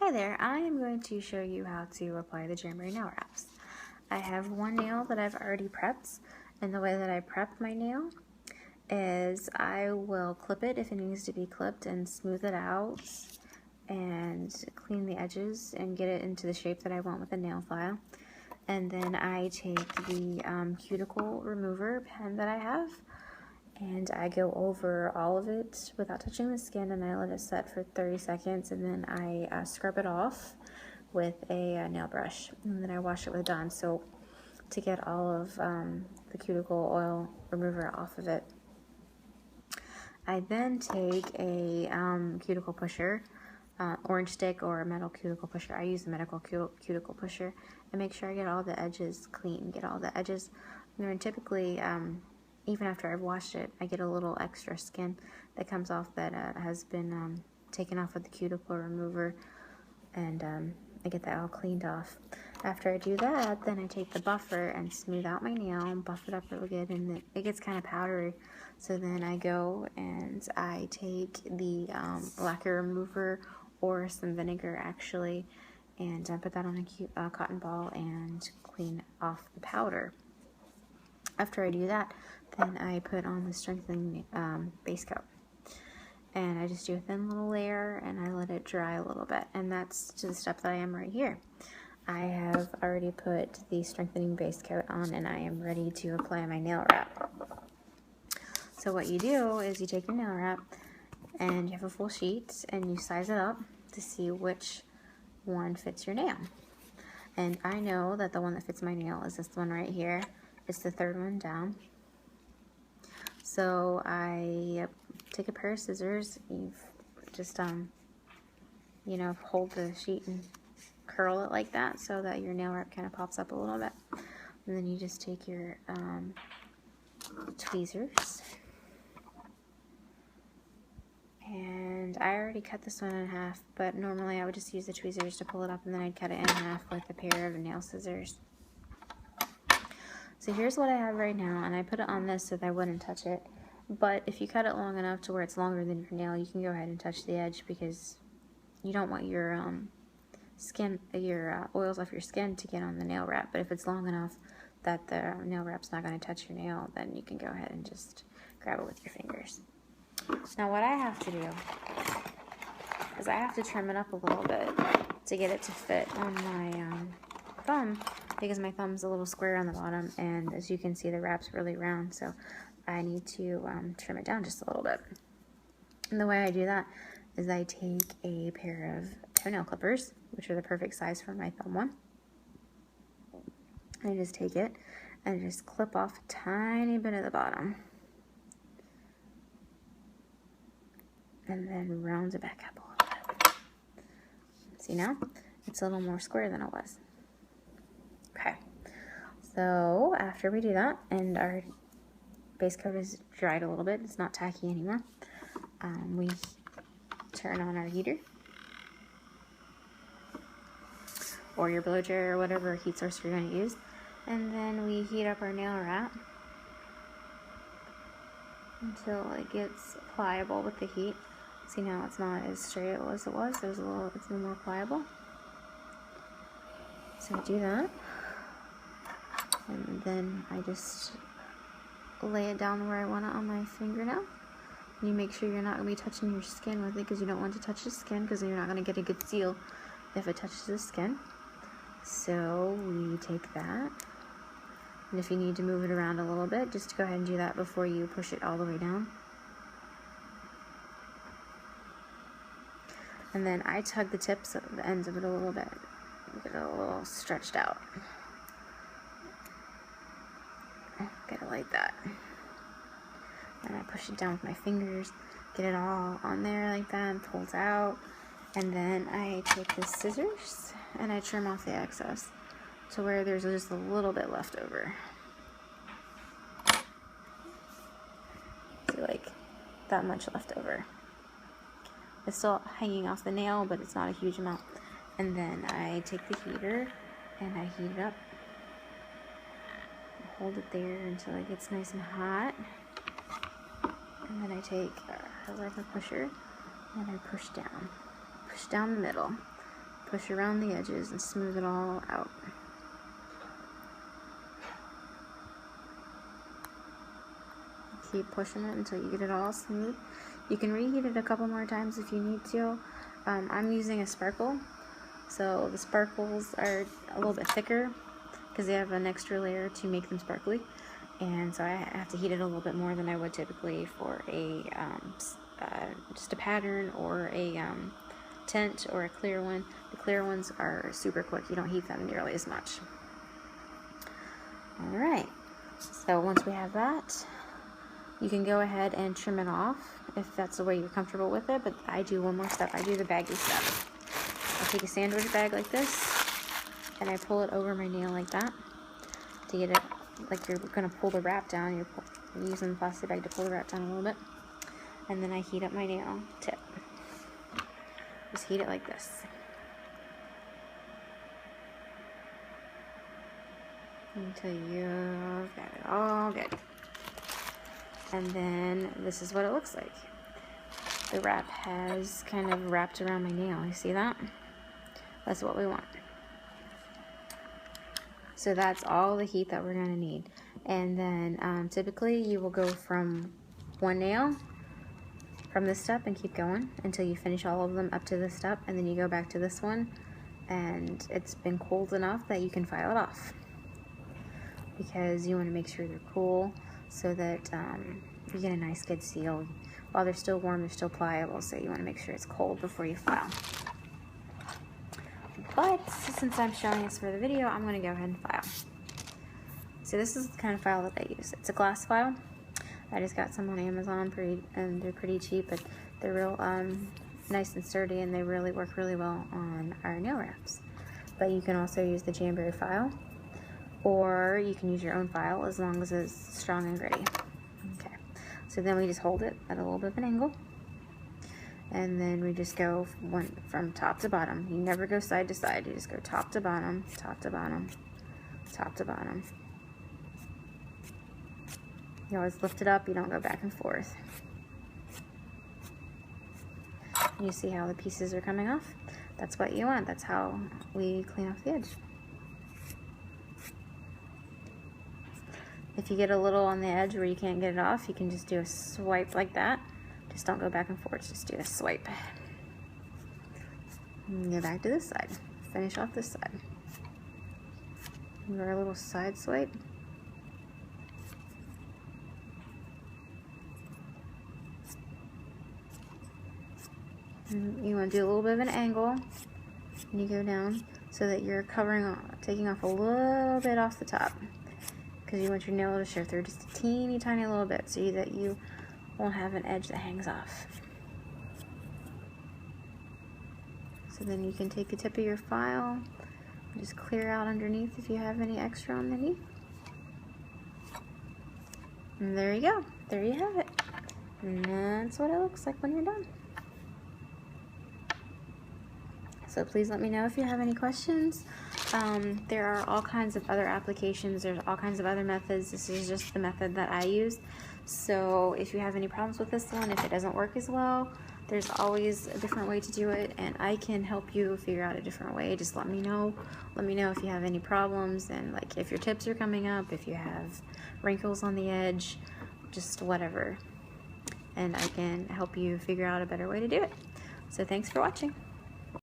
Hi there, I am going to show you how to apply the Jamberry nail wraps. I have one nail that I've already prepped, and the way that I prep my nail is I will clip it if it needs to be clipped and smooth it out and clean the edges and get it into the shape that I want with the nail file. And then I take the cuticle remover pen that I have and I go over all of it without touching the skin, and I let it set for 30 seconds, and then I scrub it off with a nail brush, and then I wash it with Dawn soap to get all of the cuticle oil remover off of it. I then take a cuticle pusher, orange stick or a metal cuticle pusher. I use the medical cuticle pusher, and make sure I get all the edges clean, get all the edges. And typically, even after I've washed it, I get a little extra skin that comes off that has been taken off with the cuticle remover, and I get that all cleaned off. After I do that, then I take the buffer and smooth out my nail and buff it up really good, and it gets kind of powdery. So then I go and I take the lacquer remover or some vinegar actually, and I put that on a cotton ball and clean off the powder. After I do that, then I put on the strengthening base coat, and I just do a thin little layer and I let it dry a little bit, and that's to the step that I am right here. I have already put the strengthening base coat on and I am ready to apply my nail wrap. So what you do is you take your nail wrap and you have a full sheet and you size it up to see which one fits your nail. And I know that the one that fits my nail is this one right here. It's the third one down. So I take a pair of scissors. You just you know, hold the sheet and curl it like that so that your nail wrap kind of pops up a little bit. And then you just take your tweezers. And I already cut this one in half, but normally I would just use the tweezers to pull it up, and then I'd cut it in half with a pair of nail scissors. So here's what I have right now, and I put it on this so that I wouldn't touch it. But if you cut it long enough to where it's longer than your nail, you can go ahead and touch the edge, because you don't want your oils off your skin to get on the nail wrap. But if it's long enough that the nail wrap's not going to touch your nail, then you can go ahead and just grab it with your fingers. Now what I have to do is I have to trim it up a little bit to get it to fit on my thumb, because my thumb's a little square on the bottom, and as you can see, the wrap's really round, so I need to trim it down just a little bit. And the way I do that is I take a pair of toenail clippers, which are the perfect size for my thumb one. I just take it and just clip off a tiny bit at the bottom, and then round it back up a little bit. See, now it's a little more square than it was. Okay, so after we do that and our base coat is dried a little bit, it's not tacky anymore, we turn on our heater or your blow dryer or whatever heat source you're going to use, and then we heat up our nail wrap until it gets pliable with the heat. See, now it's not as straight as it was. It's a little more pliable. So I do that, and then I just lay it down where I want it on my fingernail. You make sure you're not going to be touching your skin with it, because you don't want to touch the skin, because then you're not going to get a good seal if it touches the skin. So we take that, and if you need to move it around a little bit, just go ahead and do that before you push it all the way down. And then I tug the tips of the ends of it a little bit, get it a little stretched out. Get it like that. And I push it down with my fingers, get it all on there like that, and pulls out. And then I take the scissors and I trim off the excess to where there's just a little bit left over. See, like that much left over. It's still hanging off the nail, but it's not a huge amount. And then I take the heater and I heat it up. Hold it there until it gets nice and hot. And then I take a rubber pusher and I push down the middle. push around the edges and smooth it all out. Keep pushing it until you get it all smooth. You can reheat it a couple more times if you need to. I'm using a sparkle, so the sparkles are a little bit thicker because they have an extra layer to make them sparkly, and so I have to heat it a little bit more than I would typically for a just a pattern or a tint or a clear one. The clear ones are super quick. You don't heat them nearly as much. Alright, so once we have that, you can go ahead and trim it off if that's the way you're comfortable with it, but I do one more step. I do the baggy step. I take a sandwich bag like this, and I pull it over my nail like that to get it, like you're going to pull the wrap down. You're using the plastic bag to pull the wrap down a little bit. And then I heat up my nail tip. Just heat it like this. Until you've got it all good. And then this is what it looks like. The wrap has kind of wrapped around my nail. You see that? That's what we want. So that's all the heat that we're going to need. And then typically you will go from one nail from this step and keep going until you finish all of them up to this step, and then you go back to this one and it's been cold enough that you can file it off, because you want to make sure they're cool so that you get a nice good seal. While they're still warm, they're still pliable, so you want to make sure it's cold before you file. But since I'm showing this for the video, I'm going to go ahead and file. So this is the kind of file that I use. It's a glass file. I just got some on Amazon, and they're pretty cheap, but they're real nice and sturdy, and they really work really well on our nail wraps. But you can also use the Jamberry file, or you can use your own file as long as it's strong and gritty. Okay, so then we just hold it at a little bit of an angle, and then we just go from top to bottom. You never go side to side. You just go top to bottom, top to bottom, top to bottom. You always lift it up. You don't go back and forth. You see how the pieces are coming off? That's what you want. That's how we clean off the edge. If you get a little on the edge where you can't get it off, you can just do a swipe like that. Just don't go back and forth. Just do a swipe. And go back to this side. Finish off this side. Do our little side swipe. And you want to do a little bit of an angle, and you go down so that you're taking off a little bit off the top, because you want your nail to show through just a teeny tiny little bit, so that you won't have an edge that hangs off. So then you can take the tip of your file and just clear out underneath if you have any extra underneath. And there you go. There you have it. And that's what it looks like when you're done. So please let me know if you have any questions. There are all kinds of other applications. There's all kinds of other methods. This is just the method that I use. So if you have any problems with this one, if it doesn't work as well, there's always a different way to do it, and I can help you figure out a different way. Just let me know. Let me know if you have any problems, and like if your tips are coming up, if you have wrinkles on the edge, just whatever. And I can help you figure out a better way to do it. So thanks for watching.